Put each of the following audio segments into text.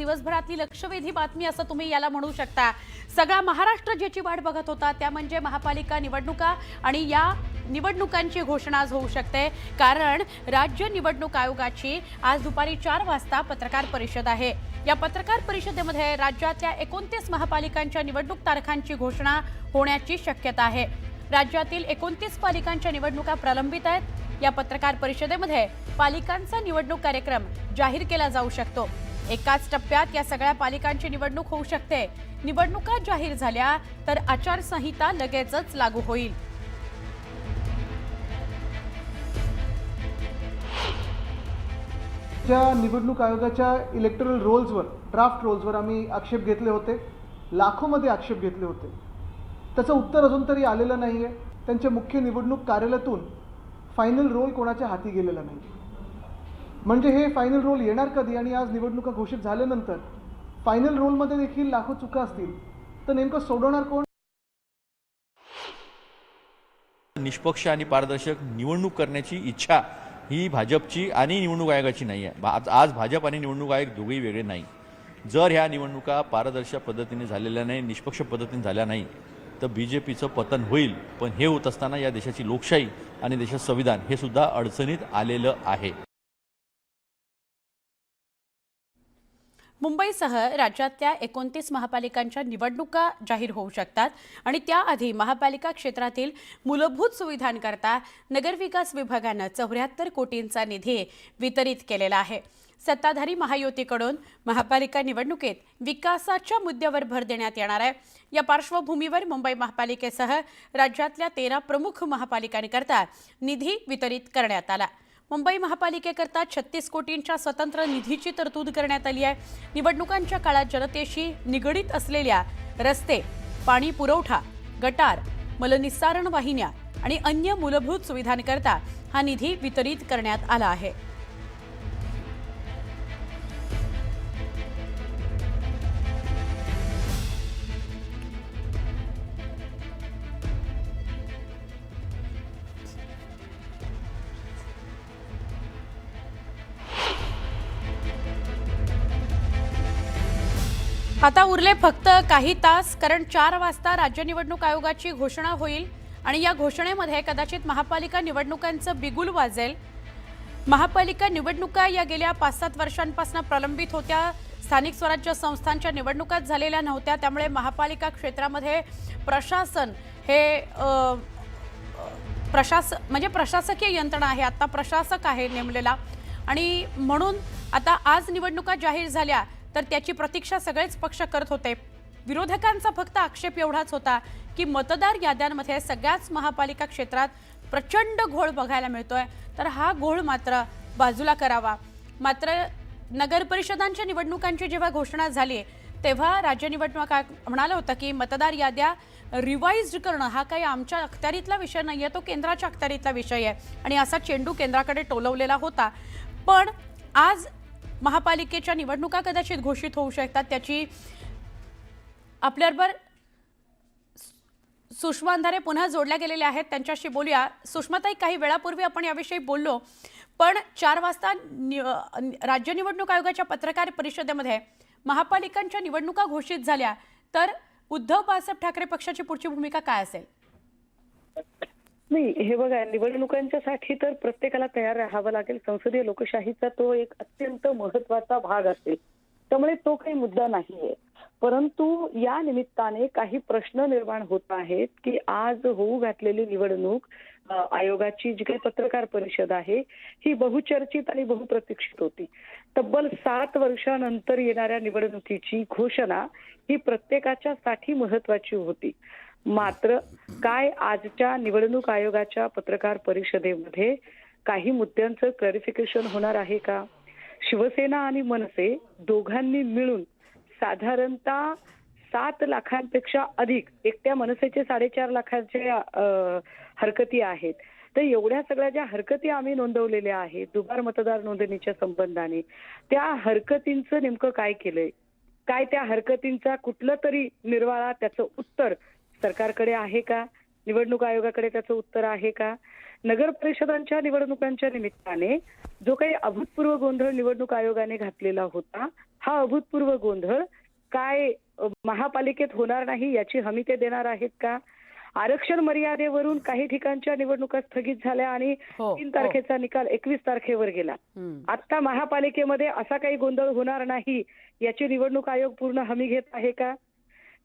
दिवसभरातली लक्षवेधी बातमी असं तुम्ही याला म्हणू शकता। सगळा महाराष्ट्र ज्याची वाट बघत होता त्या म्हणजे महापालिका निवडणुका आणि या निवडणुकांची घोषणा आज होऊ शकते, कारण राज्य निवडणूक आयोगाची आज दुपारी 4 वाजता पत्रकार परिषद आहे। या पत्रकार परिषदेमध्ये राज्यातल्या 29 महापालिकांच्या निवडणूक तारखांची घोषणा होण्याची शक्यता आहे। राज्यातील 29 पालिकांच्या निवडणुका प्रलंबित आहेत। या पत्रकार परिषदेमध्ये पालिकांचा निवडणूक कार्यक्रम जाहीर केला जाऊ शकतो। एकाच टप्प्यात या सगळ्या पालिकांची निवडणूक होऊ शकते। निवडणुका जाहीर झाल्या तर आचारसंहिता लगेचच लागू होईल। निवडणूक आयोगाच्या इलेक्टोरल रोल्सवर, ड्राफ्ट रोल्सवर आम्ही आक्षेप घेतले होते, लाखोमध्ये आक्षेप घेतले होते। त्याचं उत्तर अजून तरी आलेलं नाहीये। त्यांच्या मुख्य निवडणूक कार्यालयातून फायनल रोल कोणाच्या हाती गेलेला नाही। म्हणजे हे फायनल रोल येणार कधी? आणि आज निवडणुका घोषित झाल्यानंतर फायनल रोलमध्ये देखील लाखो चुका असतील तर नेमकं सोडवणार कोण? निष्पक्ष आणि पारदर्शक निवडणूक करण्याची इच्छा ही भाजपची आणि निवडणूक आयोगाची नाही आहे। आज भाजप आणि निवडणूक आयोग दोघेही वेगळे नाही। जर ह्या निवडणुका पारदर्शक पद्धतीने झालेल्या नाही, निष्पक्ष पद्धतीने झाल्या नाही तर बीजेपीचं पतन होईल। पण हे होत असताना या देशाची लोकशाही आणि देशाचं संविधान हे सुद्धा अडचणीत आलेलं आहे। मुंबईसह राज्यातल्या 29 महापालिकांच्या निवडणुका जाहीर होऊ शकतात आणि त्याआधी महापालिका क्षेत्रातील मूलभूत सुविधांकरता नगरविकास विभागाने 74 कोटींचा निधी वितरित केलेला आहे। सत्ताधारी महायुतीकडून महापालिका निवडणुकीत विकासाच्या मुद्द्यावर भर देण्यात येणार आहे। या पार्श्वभूमीवर मुंबई महापालिकेसह राज्यातल्या 13 प्रमुख महापालिकांकरता निधी वितरित करण्यात आला। मुंबई महापालिकेकरता 36 कोटींच्या स्वतंत्र निधीची तरतूद करण्यात आली आहे। निवडणुकांच्या काळात जनतेशी निगडीत असलेल्या रस्ते, पाणी पुरवठा, गटार, मलनिस्सारण वाहिन्या आणि अन्य मूलभूत सुविधांकरता हा निधी वितरित करण्यात आला आहे। आता उरले फक्त काही तास, कारण 4 वाजता राज्य निवडणूक आयोगाची घोषणा होईल आणि या घोषणेमध्ये कदाचित महापालिका निवडणुकांचं बिगुल वाजेल। महापालिका निवडणुका या गेल्या 5-7 वर्षांपासून प्रलंबित होत्या। स्थानिक स्वराज्य संस्थांच्या निवडणुकाच झालेल्या नव्हत्या, त्यामुळे महापालिका क्षेत्रामध्ये प्रशासन हे प्रशासकीय यंत्रणा आहे, आता प्रशासक आहे नेमलेला आणि म्हणून आता आज निवडणुका जाहीर झाल्या तर त्याची प्रतीक्षा सगळेच पक्ष करत होते। विरोधकांचा फक्त आक्षेप एवढाच होता की मतदार याद्यांमध्ये सगळ्याच महापालिका क्षेत्रात प्रचंड घोळ बघायला मिळतोय, तर हा घोळ मात्र बाजूला करावा। मात्र नगर परिषदांच्या निवडणुकांची जेव्हा घोषणा झाली तेव्हा राज्य निवडणूक आयोग म्हणाला होता की मतदार याद्या रिवाइज्ड करणं हा काही आमच्या अखत्यारीतला विषय नाहीये, तो केंद्राच्या अखत्यारीतला विषय आहे आणि असा चेंडू केंद्राकडे टोलवलेला होता। पण आज महापालिकेच्या निवडणुका कदाचित घोषित होऊ शकतात। त्याची आपल्याबरोबर सुषमा अंधारे पुन्हा जोडल्या गेलेल्या आहेत, त्यांच्याशी बोलूया। सुषमाताई, काही वेळापूर्वी आपण याविषयी बोललो, पण 4 वाजता राज्य निवडणूक आयोगाच्या पत्रकार परिषदेमध्ये महापालिकांच्या निवडणुका घोषित झाल्या तर उद्धव बाळासाहेब ठाकरे पक्षाची पुढची भूमिका काय असेल? नाही, हे बघा, निवडणुकांच्यासाठी तर प्रत्येकाला तयार राहावं लागेल। संसदीय लोकशाहीचा तो एक अत्यंत महत्त्वाचा भाग असेल, त्यामुळे तो काही मुद्दा नाहीये। परंतु या निमित्ताने काही प्रश्न निर्माण होत आहेत की आज होऊ घातलेली निवडणूक आयोगाची जी काही पत्रकार परिषद आहे ही बहुचर्चित आणि बहुप्रतीक्षित होती। तब्बल 7 वर्षांनंतर येणाऱ्या निवडणुकीची घोषणा ही प्रत्येकाच्यासाठी महत्त्वाची होती। मात्र काय आजच्या निवडणूक आयोगाच्या पत्रकार परिषदेमध्ये काही मुद्द्यांचं क्लॅरिफिकेशन होणार आहे का? शिवसेना आणि मनसे दोघांनी मिळून साधारणतः 7 लाखांपेक्षा अधिक, एकट्या मनसेचे 4.5 लाखांच्या हरकती आहेत। तर एवढ्या सगळ्या ज्या हरकती आम्ही नोंदवलेल्या आहेत दुबार मतदार नोंदणीच्या संबंधाने, त्या हरकतींचं नेमकं काय केलंय, काय त्या हरकतींचा कुठलं तरी निर्वाळा, त्याचं उत्तर सरकारकडे आहे का? निवडणूक आयोगाकडे त्याचं उत्तर आहे का? नगर परिषदांच्या निवडणुकांच्या निमित्ताने जो काही अभूतपूर्व गोंधळ निवडणूक आयोगाने घातलेला होता, हा अभूतपूर्व गोंधळ काय महापालिकेत होणार नाही याची हमी ते देणार आहेत का? आरक्षण मर्यादेवरून काही ठिकाणच्या निवडणुका स्थगित झाल्या आणि हो, 3 तारखेचा निकाल 21 तारखेवर गेला. आता महापालिकेमध्ये असा काही गोंधळ होणार नाही याची निवडणूक आयोग पूर्ण हमी घेत आहे का?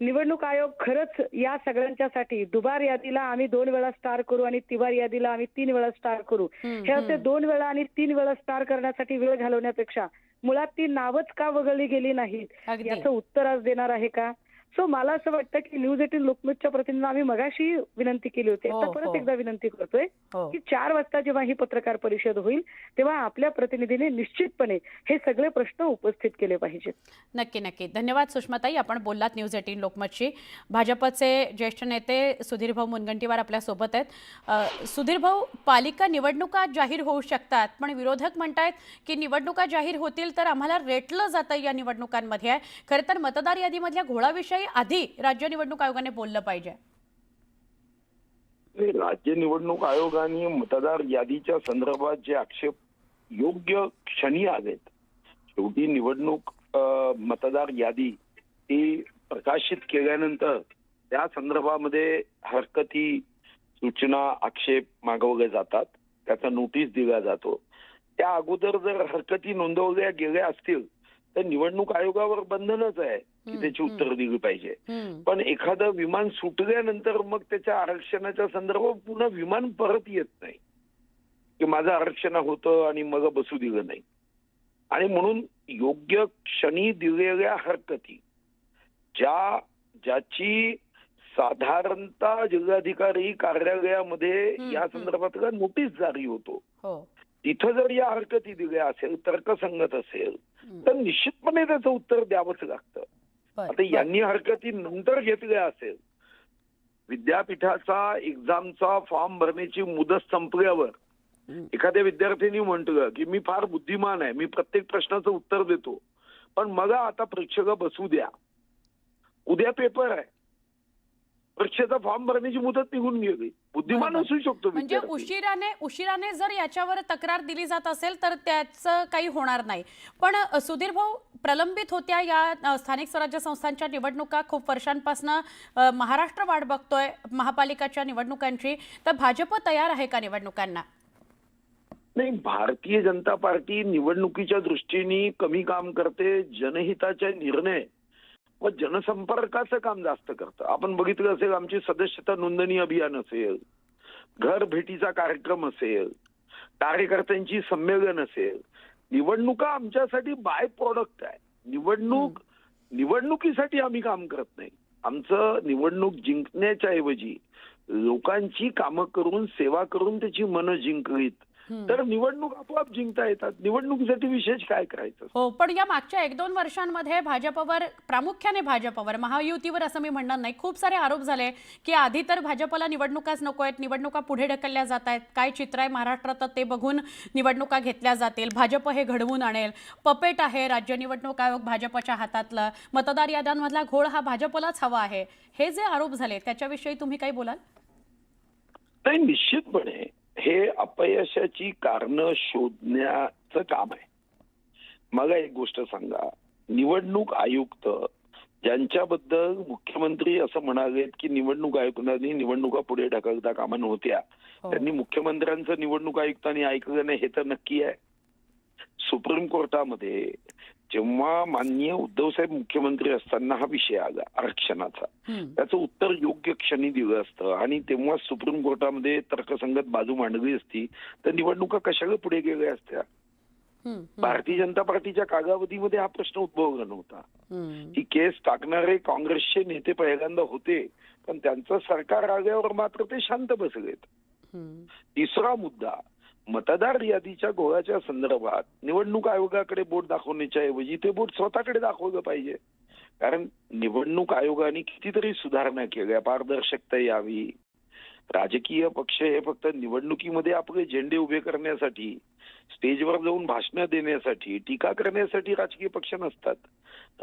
निवडणूक आयोग खरंच या सगळ्यांच्यासाठी दुबार यादीला आम्ही 2 वेळा स्टार करू आणि तिबार यादीला आम्ही 3 वेळा स्टार करू, हे असे 2 वेळा आणि 3 वेळा स्टार करण्यासाठी वेळ घालवण्यापेक्षा मुळात ती नावच का वगळली गेली नाहीत अगदी. याचं उत्तर आज देणार आहे का? सो मला असं वाटतं की न्यूज 18 लोकमतच्या प्रतिनिधींना आम्ही मगाशी विनंती केली होती, हो, आता हो. परत एकदा विनंती करतोय हो. की 4 वाजता जेव्हा ही पत्रकार परिषद होईल तेव्हा आपल्या प्रतिनिधीने निश्चितपणे हे सगळे प्रश्न उपस्थित केले पाहिजेत. नक्की नक्की. धन्यवाद सुषमाताई, आपण बोललात न्यूज 18 लोकमतशी. भाजपचे ज्येष्ठ नेते सुधीर भाऊ मुनगंटीवार आपल्या सोबत आहेत. सुधीर भाऊ, पालिका निवडणुका जाहीर होऊ शकतात, पण विरोधक म्हणतायत की निवडणुका जाहीर होतील तर आम्हाला रेटलं जातं या निवडणुकांमध्ये आहे. खरं तर मतदार यादीमधल्या घोळाविषयी आधी राज्य निवडणूक आयोगाने बोललं पाहिजे. राज्य निवडणूक आयोगाने मतदार यादीच्या संदर्भात जे आक्षेप योग्य क्षणी आलेत, शेवटी निवडणूक मतदार यादी ही प्रकाशित केल्यानंतर त्या संदर्भामध्ये हरकती, सूचना, आक्षेप मागवले जातात, त्याचा नोटीस दिला जातो. त्या अगोदर जर हरकती नोंदवल्या गेल्या असतील तर निवडणूक आयोगावर बंधनच आहे की त्याची उत्तर दिली पाहिजे. पण एखादं विमान सुटल्यानंतर मग त्याच्या आरक्षणाच्या संदर्भात पुन्हा विमान परत येत नाही की माझं आरक्षण होतं आणि मग बसू दिलं नाही. आणि म्हणून योग्य क्षणी दिलेल्या हरकती ज्याची साधारणतः जिल्हाधिकारी कार्यालयामध्ये या संदर्भातला नोटीस जारी होतो, तिथं जर या हरकती दिल्या असेल, तर्कसंगत असेल, तर निश्चितपणे त्याचं उत्तर द्यावंच लागतं. आता यांनी हरकती नंतर घेतल्या असेल, विद्यापीठाचा एक्झामचा फॉर्म भरण्याची मुदत संपल्यावर एखाद्या विद्यार्थ्यांनी म्हटलं की मी फार बुद्धिमान आहे, मी प्रत्येक प्रश्नाचं उत्तर देतो, पण मला आता परीक्षेला बसू द्या, उद्या पेपर आहे, परीक्षेचा फॉर्म भरण्याची मुदत निघून गेली, बुद्धिमान असू शकतो. म्हणजे उशिराने जर याच्यावर तक्रार दिली जात असेल तर त्याचं काही होणार नाही. पण सुधीर भाऊ, प्रलंबित होत्या या स्थानिक स्वराज्य संस्थांच्या निवडणुका खूप वर्षांपासून महाराष्ट्र वाट बघतोय महापालिकाच्या निवडणुकांची, तर भाजप तयार आहे का निवडणुकांना? नाही, भारतीय जनता पार्टी निवडणुकीच्या दृष्टीने कमी काम करते, जनहिताचे निर्णय व जनसंपर्काचं काम जास्त करतं. आपण बघितलं असेल, आमची सदस्यता नोंदणी अभियान असेल, घर भेटीचा कार्यक्रम असेल, कार्यकर्त्यांची संमेलन असेल, निवडणुका आमच्यासाठी बाय प्रोडक्ट आहे. निवडणुकीसाठी आम्ही काम करत नाही. आमचं निवडणूक जिंकण्याच्या ऐवजी लोकांची कामं करून, सेवा करून त्याची मनं जिंकलीत तर निवडणूक आपोआप जिंकता येतात. निवडणुकीसाठी विशेष काय करायचं? हो, पण या मागच्या 1-2 वर्षांमध्ये भाजपवर, प्रामुख्याने भाजपवर, महायुतीवर असं मी म्हणणार नाही, खूप सारे आरोप झाले की आधी तर भाजपला निवडणुकाच नको आहेत, निवडणुका पुढे ढकलल्या जात आहेत, काय चित्र आहे महाराष्ट्रात ते बघून निवडणुका घेतल्या जातील, भाजप हे घडवून आणेल, पपेट आहे राज्य निवडणूक आयोग भाजपच्या हातातलं, मतदार याद्यांमधला घोळ हा भाजपलाच हवा आहे, हे जे आरोप झाले त्याच्याविषयी तुम्ही काही बोलाल? नाही, निश्चितपणे हे अपयशाची कारणं शोधण्याचं काम आहे. मला एक गोष्ट सांगा, निवडणूक आयुक्त ज्यांच्याबद्दल मुख्यमंत्री असं म्हणालेत की निवडणूक आयुक्तांनी निवडणुका पुढे ढकलता कामा नव्हत्या, त्यांनी मुख्यमंत्र्यांचं निवडणूक आयुक्तांनी ऐकलं नाही हे तर नक्की आहे. सुप्रीम कोर्टामध्ये जेव्हा माननीय उद्धवसाहेब मुख्यमंत्री असताना हा विषय आला आरक्षणाचा, त्याचं उत्तर योग्य क्षणी दिलं असतं आणि तेव्हा सुप्रीम कोर्टामध्ये तर्कसंगत बाजू मांडली असती तर निवडणुका कशाला पुढे गेल्या असत्या? भारतीय जनता पार्टीच्या कालावधीमध्ये हा प्रश्न उद्भवला नव्हता. ही केस टाकणारे काँग्रेसचे नेते पहिल्यांदा होते, पण त्यांचं सरकार आल्यावर मात्र ते शांत बसलेत. तिसरा मुद्दा, मतदार यादीच्या घोळाच्या संदर्भात निवडणूक आयोगाकडे बोट दाखवण्याच्या ऐवजी ते बोट स्वतःकडे दाखवलं पाहिजे. कारण निवडणूक आयोगाने कितीतरी सुधारणा केल्या, पारदर्शकता यावी, राजकीय पक्ष हे फक्त निवडणुकीमध्ये आपले झेंडे उभे करण्यासाठी, स्टेजवर जाऊन भाषणं देण्यासाठी, टीका करण्यासाठी राजकीय पक्ष नसतात.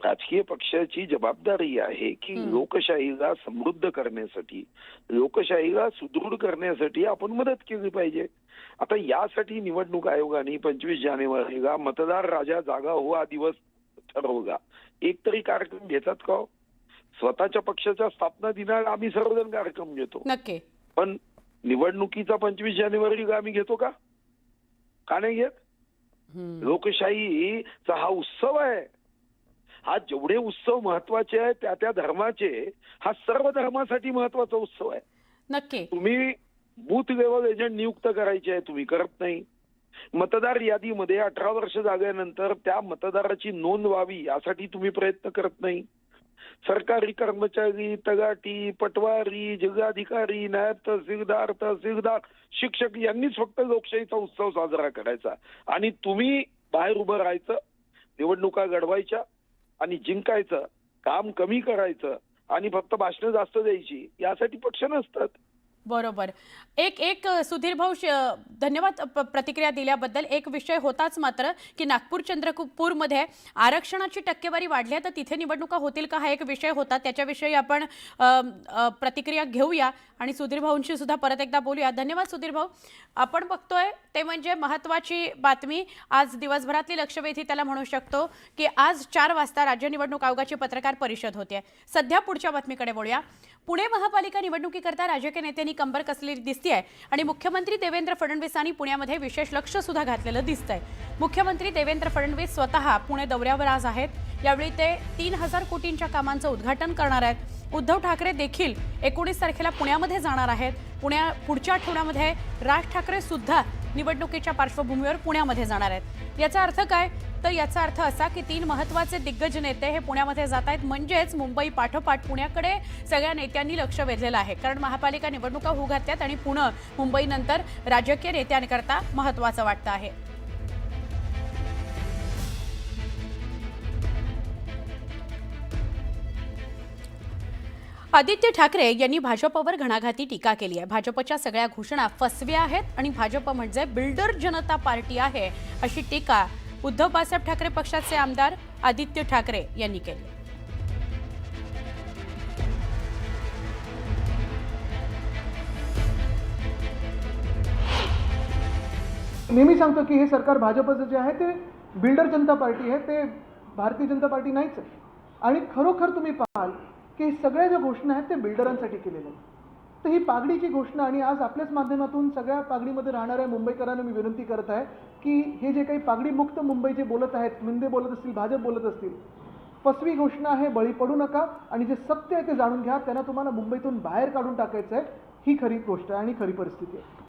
राजकीय पक्षाची जबाबदारी आहे की लोकशाहीला समृद्ध करण्यासाठी, लोकशाहीला सुदृढ करण्यासाठी आपण मदत केली पाहिजे. आता यासाठी निवडणूक आयोगाने 25 जानेवारीला मतदार राजा जागा हो हा दिवस ठरवला. एक तरी कार्यक्रम घेतात का हो? स्वतःच्या पक्षाच्या स्थापना दिनाला आम्ही सर्वजण कार्यक्रम घेतो, नक्की. पण निवडणुकीचा 25 जानेवारीला आम्ही घेतो का? का नाही घेत? लोकशाहीचा हा उत्सव आहे. हा जेवढे उत्सव महत्वाचे आहेत त्या त्या धर्माचे, हा सर्व धर्मासाठी महत्वाचा उत्सव आहे. नक्की. तुम्ही बूथ लेवल एजंट नियुक्त करायचे आहे, तुम्ही करत नाही. मतदार यादीमध्ये 18 वर्ष झाल्यानंतर त्या मतदाराची नोंद व्हावी यासाठी तुम्ही प्रयत्न करत नाही. सरकारी कर्मचारी, तलाठी, पटवारी, जिल्हाधिकारी, नायब तहसीलदार, शिक्षक यांनीच फक्त लोकशाहीचा उत्सव साजरा करायचा आणि तुम्ही बाहेर उभं राहायचं, निवडणुका लढवायच्या आणि जिंकायचं, काम कमी करायचं आणि फक्त भाषणं जास्त द्यायची, यासाठी पक्ष नसतात. बरोबर. एक सुधीर भाऊ, धन्यवाद प्रतिक्रिया दिल्याबद्दल. एक विषय होताच मात्र की नागपूर चंद्रपूरमध्ये आरक्षणाची टक्केवारी वाढली आहे, तर तिथे निवडणुका होतील का, हा एक विषय होता. त्याच्याविषयी आपण प्रतिक्रिया घेऊया आणि सुधीर भाऊंशी सुद्धा परत एकदा बोलूया. धन्यवाद सुधीर भाऊ. आपण बघतोय ते म्हणजे महत्त्वाची बातमी आज दिवसभरातली लक्षवेधी त्याला म्हणू शकतो की आज 4 वाजता राज्य निवडणूक आयोगाची पत्रकार परिषद होते. सध्या पुढच्या बातमीकडे वळूया. पुणे महापालिका निवडणुकीकरता राजकीय नेत्यांनी कंबर कसलेली दिसतेय आणि मुख्यमंत्री देवेंद्र फडणवीसांनी पुण्यामध्ये विशेष लक्ष सुद्धा घातलेलं दिसतंय. मुख्यमंत्री देवेंद्र फडणवीस स्वतः पुणे दौऱ्यावर आज आहेत. यावेळी ते 3000 कोटींच्या कामांचं उद्घाटन करणार आहेत. उद्धव ठाकरे देखील 19 तारखेला पुण्यामध्ये जाणार आहेत. पुढच्या आठवड्यामध्ये राज ठाकरे सुद्धा निवडणुकीच्या पार्श्वभूमीवर पुण्यामध्ये जाणार आहेत. याचा अर्थ काय? तर याचा अर्थ असा की 3 महत्त्वाचे दिग्गज नेते हे पुण्यामध्ये जात आहेत. म्हणजेच मुंबई पाठोपाठ पुण्याकडे सगळ्या नेत्यांनी लक्ष वेधलेलं आहे. कारण महापालिका निवडणुका होऊ घातल्यात आणि पुणे मुंबईनंतर राजकीय नेत्यांकरता महत्त्वाचं वाटतं आहे. आदित्य ठाकरे यांनी भाजपवर घणाघाती टीका केली आहे. भाजपच्या सगळ्या घोषणा फसव्या आहेत आणि भाजप म्हणजे बिल्डर जनता पार्टी आहे, अशी टीका उद्धव बाळासाहेब ठाकरे पक्षाचे आमदार आदित्य ठाकरे यांनी केली. नेहमी सांगतो की हे सरकार भाजपचं जे आहे ते बिल्डर जनता पार्टी आहे, ते भारतीय जनता पार्टी नाहीच आहे. आणि खरोखर तुम्ही पाहाल की सगळ्या ज्या घोषणा आहेत ते बिल्डरांसाठी केलेल्या आहेत. तर ही पागडीची घोषणा, आणि आज आपल्याच माध्यमातून सगळ्या पागडीमध्ये राहणाऱ्या मुंबईकरांना मी विनंती करत आहे की हे जे काही पागडीमुक्त मुंबई जे बोलत आहेत, मिंदे बोलत असतील, भाजप बोलत असतील, फसवी घोषणा आहे, बळी पडू नका आणि जे सत्य आहे ते जाणून घ्या. त्यांना तुम्हाला मुंबईतून बाहेर काढून टाकायचं आहे. ही खरी गोष्ट आहे आणि खरी परिस्थिती आहे.